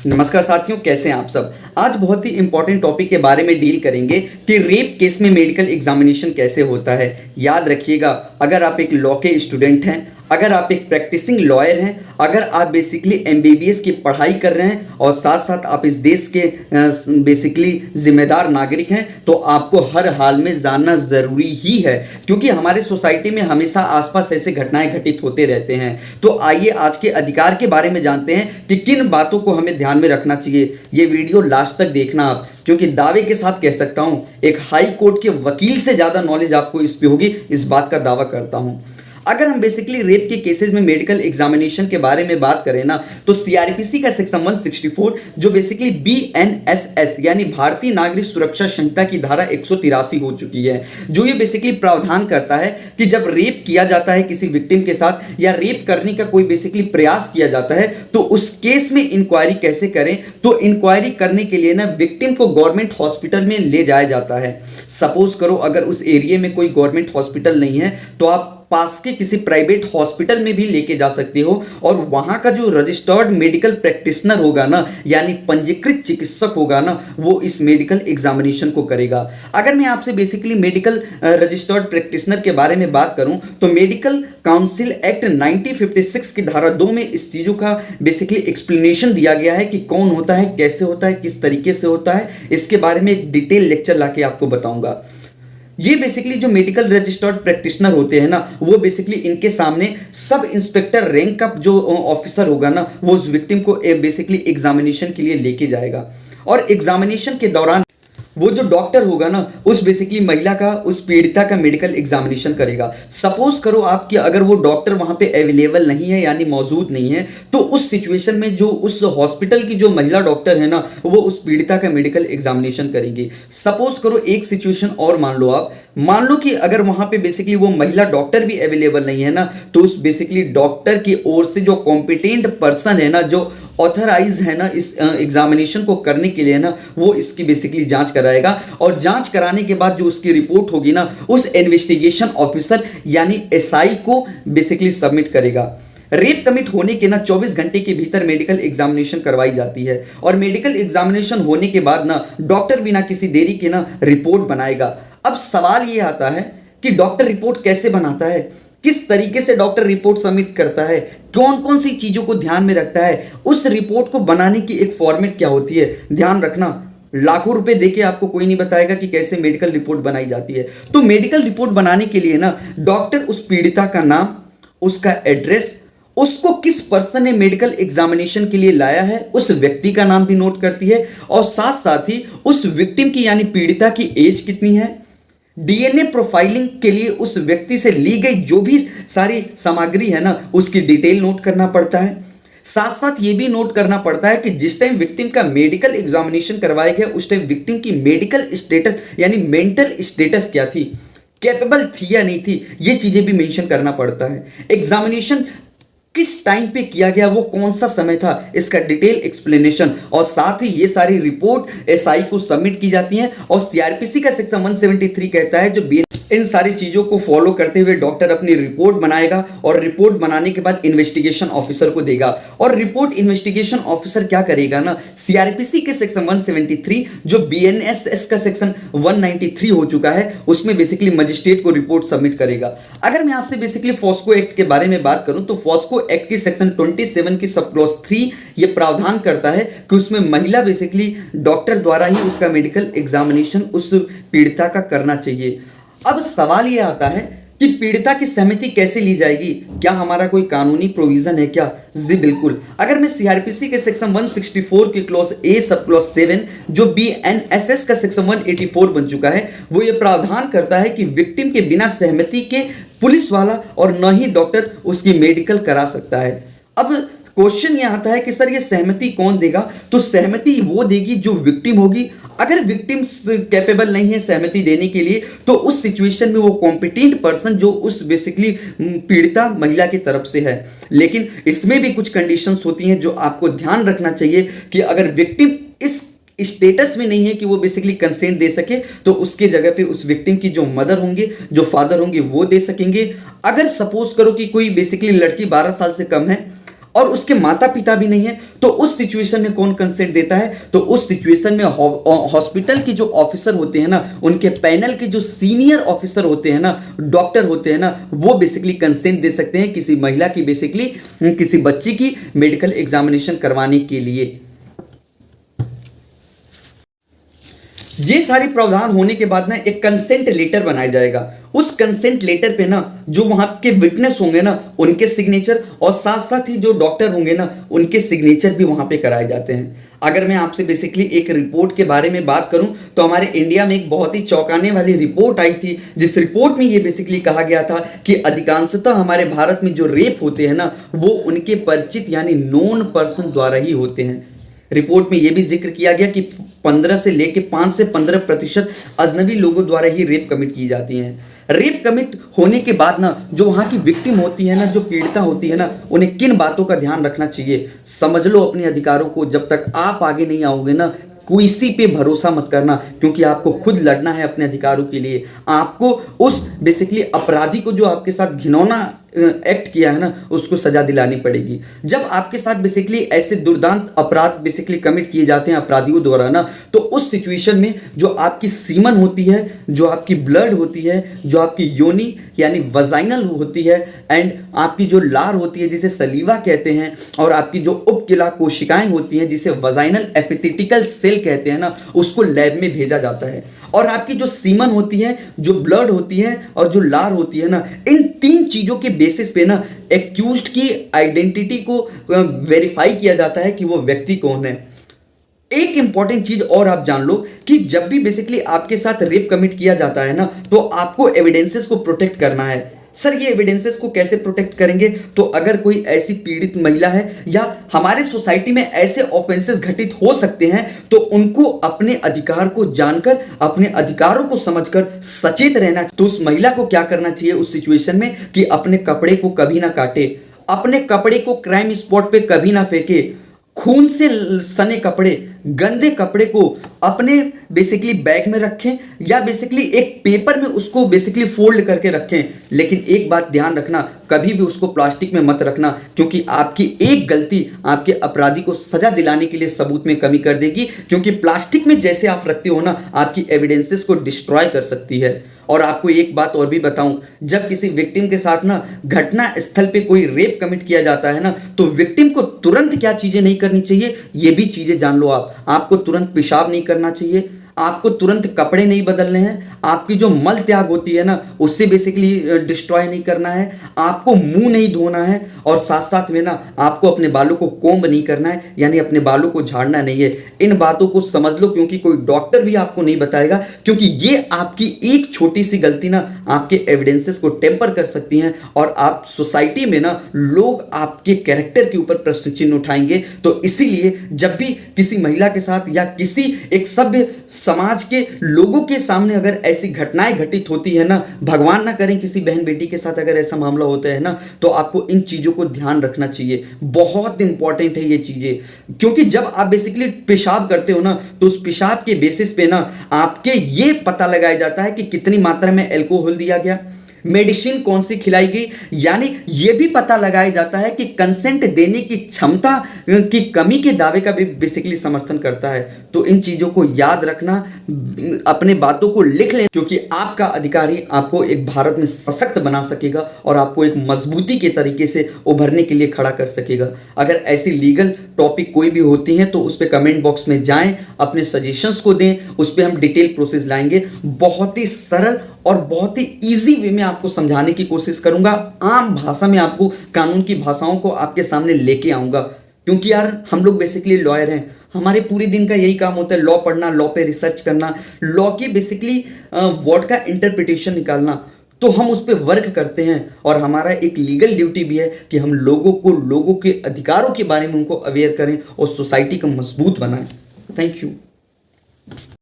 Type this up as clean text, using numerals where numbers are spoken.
नमस्कार साथियों, कैसे हैं आप सब। आज बहुत ही इंपॉर्टेंट टॉपिक के बारे में डील करेंगे कि रेप केस में मेडिकल एग्जामिनेशन कैसे होता है। याद रखिएगा, अगर आप एक लॉ के स्टूडेंट हैं, अगर आप एक प्रैक्टिसिंग लॉयर हैं, अगर आप बेसिकली एमबीबीएस की पढ़ाई कर रहे हैं और साथ साथ आप इस देश के बेसिकली जिम्मेदार नागरिक हैं, तो आपको हर हाल में जानना ज़रूरी ही है, क्योंकि हमारे सोसाइटी में हमेशा आसपास ऐसे घटनाएं घटित होते रहते हैं। तो आइए आज के अधिकार के बारे में जानते हैं कि किन बातों को हमें ध्यान में रखना चाहिए। ये वीडियो लास्ट तक देखना आप, क्योंकि दावे के साथ कह सकता हूं, एक हाई कोर्ट के वकील से ज़्यादा नॉलेज आपको इस पे होगी, इस बात का दावा करता हूं। अगर हम बेसिकली रेप के केसेस में मेडिकल एग्जामिनेशन के बारे में बात करें ना, तो सीआरपीसी का सेक्शन 164 जो बेसिकली बीएनएसएस यानी भारतीय नागरिक सुरक्षा संहिता की धारा 183 हो चुकी है, जो ये बेसिकली प्रावधान करता है कि जब रेप किया जाता है किसी विक्टिम के साथ या रेप करने का कोई बेसिकली प्रयास किया जाता है, तो उस केस में इंक्वायरी कैसे करें। तो इंक्वायरी करने के लिए ना विक्टिम को गवर्नमेंट हॉस्पिटल में ले जाया जाता है। सपोज करो अगर उस एरिया में कोई गवर्नमेंट हॉस्पिटल नहीं है, तो आप पास के किसी प्राइवेट हॉस्पिटल में भी लेके जा सकते हो, और वहां का जो रजिस्टर्ड मेडिकल प्रैक्टिशनर होगा ना, यानी पंजीकृत चिकित्सक होगा ना, वो इस मेडिकल एग्जामिनेशन को करेगा। अगर मैं आपसे बेसिकली मेडिकल रजिस्टर्ड प्रैक्टिशनर के बारे में बात करूं, तो मेडिकल काउंसिल एक्ट 1956 की धारा 2 में इस चीज़ों का बेसिकली एक्सप्लेनेशन दिया गया है कि कौन होता है, कैसे होता है, किस तरीके से होता है। इसके बारे में एक डिटेल लेक्चर लाके आपको बताऊंगा। ये बेसिकली जो मेडिकल रजिस्टर्ड प्रैक्टिशनर होते हैं ना, वो बेसिकली इनके सामने सब इंस्पेक्टर रैंक का जो ऑफिसर होगा ना, वो उस विक्टिम को बेसिकली एग्जामिनेशन के लिए लेके जाएगा, और एग्जामिनेशन के दौरान वो जो डॉक्टर होगा ना, उस बेसिकली महिला का, उस पीड़िता का मेडिकल एग्जामिनेशन करेगा। सपोज करो आपकी अगर वो डॉक्टर वहां पे अवेलेबल नहीं है, यानी मौजूद नहीं है, तो उस सिचुएशन में जो उस हॉस्पिटल की जो महिला डॉक्टर है ना, वो उस पीड़िता का मेडिकल एग्जामिनेशन करेंगे। सपोज करो एक सिचुएशन और मान लो कि अगर वहां पे बेसिकली वो महिला डॉक्टर भी अवेलेबल नहीं है ना, तो उस बेसिकली डॉक्टर की ओर से जो कॉम्पिटेंट पर्सन है ना, जो ऑथराइज है ना इस एग्जामिनेशन को करने के लिए ना, वो इसकी बेसिकली जांच कराएगा, और जांच कराने के बाद जो उसकी रिपोर्ट होगी ना, उस इन्वेस्टिगेशन ऑफिसर यानी एसआई को बेसिकली सबमिट करेगा। रेप कमिट होने के ना 24 घंटे के भीतर मेडिकल एग्जामिनेशन करवाई जाती है, और मेडिकल एग्जामिनेशन होने के बाद ना डॉक्टर बिना किसी देरी के ना रिपोर्ट बनाएगा। अब सवाल ये आता है कि डॉक्टर रिपोर्ट कैसे बनाता है, किस तरीके से डॉक्टर रिपोर्ट सबमिट करता है, कौन कौन सी चीजों को ध्यान में रखता है, उस रिपोर्ट को बनाने की एक फॉर्मेट क्या होती है। ध्यान रखना, लाखों रुपए देके आपको कोई नहीं बताएगा कि कैसे मेडिकल रिपोर्ट बनाई जाती है। तो मेडिकल रिपोर्ट बनाने के लिए ना डॉक्टर उस पीड़िता का नाम, उसका एड्रेस, उसको किस पर्सन ने मेडिकल एग्जामिनेशन के लिए लाया है, उस व्यक्ति का नाम भी नोट करती है, और साथ साथ ही उस विक्टिम की यानी पीड़िता की एज कितनी है, डीएनए प्रोफाइलिंग के लिए उस व्यक्ति से ली गई जो भी सारी सामग्री है ना, उसकी डिटेल नोट करना पड़ता है। साथ साथ ये भी नोट करना पड़ता है कि जिस टाइम विक्टिम का मेडिकल एग्जामिनेशन करवाया गया, उस टाइम विक्टिम की मेडिकल स्टेटस यानी मेंटल स्टेटस क्या थी, कैपेबल थी या नहीं थी, ये चीजें भी मेंशन करना पड़ता है। एग्जामिनेशन किस टाइम पे किया गया, वो कौन सा समय था, इसका डिटेल एक्सप्लेनेशन, और साथ ही ये सारी रिपोर्ट एसआई को सबमिट की जाती है। और सीआरपीसी का सेक्शन 173 कहता है जो इन सारी चीजों को फॉलो करते हुए डॉक्टर अपनी रिपोर्ट बनाएगा, और रिपोर्ट बनाने के बाद इन्वेस्टिगेशन ऑफिसर को देगा। और रिपोर्ट इन्वेस्टिगेशन ऑफिसर क्या करेगा ना, सीआरपीसी के सेक्शन 173 जो बीएनएसएस का सेक्शन 193 हो चुका है, उसमें बेसिकली मजिस्ट्रेट को रिपोर्ट सबमिट करेगा। अगर मैं आपसे बेसिकली फॉस्को एक्ट के बारे में बात करूं, तो फॉस्को एक्ट की सेक्शन 27 की सब क्लॉज 3 ये प्रावधान करता है कि उसमें महिला बेसिकली डॉक्टर द्वारा ही उसका मेडिकल एग्जामिनेशन उस पीड़िता का करना चाहिए। अब सवाल ये आता है कि पीड़िता की सहमति कैसे ली जाएगी, क्या हमारा कोई कानूनी प्रोविजन है क्या? जी बिल्कुल। अगर मैं सीआरपीसी के सेक्शन 164 की क्लॉज ए सब क्लॉज 7 जो बीएनएसएस का सेक्शन 184 बन चुका है, वो ये प्रावधान करता है कि विक्टिम के बिना सहमति के पुलिस वाला और न ही डॉक्टर उसकी मेडिकल करा सकता है। अब क्वेश्चन यह आता है कि सर ये सहमति कौन देगा? तो सहमति वो देगी जो विक्टिम होगी। अगर विक्टिम कैपेबल नहीं है सहमति देने के लिए, तो उस सिचुएशन में वो कॉम्पिटेंट पर्सन जो उस बेसिकली पीड़िता महिला की तरफ से है। लेकिन इसमें भी कुछ कंडीशंस होती हैं जो आपको ध्यान रखना चाहिए कि अगर विक्टिम इस स्टेटस में नहीं है कि वो बेसिकली कंसेंट दे सके, तो उसके जगह पे उस विक्टिम की जो मदर होंगे, जो फादर होंगे, वो दे सकेंगे। अगर सपोज करो कि कोई बेसिकली लड़की 12 साल से कम है और उसके माता पिता भी नहीं है, तो उस सिचुएशन में कौन कंसेंट देता है? तो उस सिचुएशन में हॉस्पिटल के जो ऑफिसर होते हैं ना, उनके पैनल के जो सीनियर ऑफिसर होते हैं ना, डॉक्टर होते हैं ना, वो बेसिकली कंसेंट दे सकते हैं किसी महिला की, बेसिकली किसी बच्ची की मेडिकल एग्जामिनेशन करवाने के लिए। ये सारी प्रावधान होने के बाद ना एक कंसेंट लेटर बनाया जाएगा। उस कंसेंट लेटर पे ना जो वहां के विटनेस होंगे ना, उनके सिग्नेचर, और साथ साथ ही जो डॉक्टर होंगे ना, उनके सिग्नेचर भी वहां पे कराए जाते हैं। अगर मैं आपसे बेसिकली एक रिपोर्ट के बारे में बात करूं तो हमारे इंडिया में एक बहुत ही चौंकाने वाली रिपोर्ट आई थी, जिस रिपोर्ट में ये बेसिकली कहा गया था कि अधिकांशतः हमारे भारत में जो रेप होते हैं ना, वो उनके परिचित यानी नोन पर्सन द्वारा ही होते हैं। रिपोर्ट में यह भी जिक्र किया गया कि 15 से लेकर 5 से 15% अजनबी लोगों द्वारा ही रेप कमिट की जाती हैं। रेप कमिट होने के बाद ना जो वहाँ की विक्टिम होती है ना, जो पीड़िता होती है ना, उन्हें किन बातों का ध्यान रखना चाहिए? समझ लो अपने अधिकारों को। जब तक आप आगे नहीं आओगे ना, किसी पे भरोसा मत करना, क्योंकि आपको खुद लड़ना है अपने अधिकारों के लिए। आपको उस बेसिकली अपराधी को, जो आपके साथ घिनौना एक्ट किया है ना, उसको सजा दिलानी पड़ेगी। जब आपके साथ बेसिकली ऐसे दुर्दांत अपराध बेसिकली कमिट किए जाते हैं अपराधियों द्वारा ना, तो उस सिचुएशन में जो आपकी सीमन होती है, जो आपकी ब्लड होती है, जो आपकी योनि यानी वजाइनल होती है, एंड आपकी जो लार होती है जिसे सलीवा कहते हैं, और आपकी जो उपकिला कोशिकाएं होती हैं जिसे वजाइनल एपिथेटिकल सेल कहते हैं ना, उसको लैब में भेजा जाता है। और आपकी जो सीमन होती है, जो ब्लड होती है, और जो लार होती है ना, इन 3 चीजों के बेसिस पे ना एक्यूज्ड की आइडेंटिटी को वेरीफाई किया जाता है कि वो व्यक्ति कौन है। एक इंपॉर्टेंट चीज और आप जान लो कि जब भी बेसिकली आपके साथ रेप कमिट किया जाता है ना, तो आपको एविडेंसेस को प्रोटेक्ट करना है। सर ये एविडेंसेस को कैसे प्रोटेक्ट करेंगे? तो अगर कोई ऐसी पीड़ित महिला है या हमारे सोसाइटी में ऐसे ऑफेंसेस घटित हो सकते हैं, तो उनको अपने अधिकार को जानकर, अपने अधिकारों को समझकर सचेत रहना। तो उस महिला को क्या करना चाहिए उस सिचुएशन में कि अपने कपड़े को कभी ना काटे, अपने कपड़े को क्राइम स्पॉट पे कभी ना फेंके, खून से सने कपड़े, गंदे कपड़े को अपने बेसिकली बैग में रखें या बेसिकली एक पेपर में उसको बेसिकली फोल्ड करके रखें। लेकिन एक बात ध्यान रखना, कभी भी उसको प्लास्टिक में मत रखना, क्योंकि आपकी एक गलती आपके अपराधी को सजा दिलाने के लिए सबूत में कमी कर देगी। क्योंकि प्लास्टिक में जैसे आप रखते हो ना, आपकी एविडेंसेस को डिस्ट्रॉय कर सकती है। और आपको एक बात और भी बताऊं, जब किसी विक्टिम के साथ ना घटना स्थल पे कोई रेप कमिट किया जाता है ना, तो विक्टिम को तुरंत क्या चीजें नहीं करनी चाहिए, ये भी चीजें जान लो आप। आपको तुरंत पेशाब नहीं करना चाहिए, आपको तुरंत कपड़े नहीं बदलने हैं, आपकी जो मल त्याग होती है ना, उससे बेसिकली डिस्ट्रॉय नहीं करना है, आपको मुंह नहीं धोना है, और साथ साथ में ना आपको अपने बालों को कोम्ब नहीं करना है, यानी अपने बालों को झाड़ना नहीं है। इन बातों को समझ लो, क्योंकि कोई डॉक्टर भी आपको नहीं बताएगा, क्योंकि ये आपकी एक छोटी सी गलती ना आपके एविडेंसेस को टेम्पर कर सकती हैं, और आप सोसाइटी में ना लोग आपके कैरेक्टर के ऊपर प्रश्न चिन्ह उठाएंगे। तो इसीलिए जब भी किसी महिला के साथ या किसी एक सभ्य समाज के लोगों के सामने अगर ऐसी घटनाएं घटित होती है ना, भगवान ना करें किसी बहन बेटी के साथ अगर ऐसा मामला होता है ना, तो आपको इन चीजों को ध्यान रखना चाहिए। बहुत इंपॉर्टेंट है ये चीजें, क्योंकि जब आप बेसिकली पेशाब करते हो ना, तो उस पेशाब के बेसिस पे ना आपके ये पता लगाया जाता है कि कितनी मात्रा में अल्कोहल दिया गया, मेडिसिन कौन सी खिलाई गई, यानी यह भी पता लगाया जाता है कि कंसेंट देने की क्षमता की कमी के दावे का भी बेसिकली समर्थन करता है। तो इन चीजों को याद रखना, अपने बातों को लिख लें, क्योंकि आपका अधिकार ही आपको एक भारत में सशक्त बना सकेगा और आपको एक मजबूती के तरीके से उभरने के लिए खड़ा कर सकेगा। अगर ऐसी लीगल टॉपिक कोई भी होती हैं तो उस पर कमेंट बॉक्स में जाएं, अपने सजेशंस को दें, उस पर हम डिटेल प्रोसेस लाएंगे। बहुत ही सरल और बहुत ही इजी वे में आपको समझाने की कोशिश करूंगा, आम भाषा में आपको कानून की भाषाओं को आपके सामने लेके आऊंगा। क्योंकि यार हम लोग बेसिकली लॉयर हैं, हमारे पूरे दिन का यही काम होता है, लॉ पढ़ना, लॉ पे रिसर्च करना, लॉ की बेसिकली वर्ड का इंटरप्रिटेशन निकालना। तो हम उस पर वर्क करते हैं और हमारा एक लीगल ड्यूटी भी है कि हम लोगों को लोगों के अधिकारों के बारे में उनको अवेयर करें और सोसाइटी को मजबूत बनाएं। Thank you.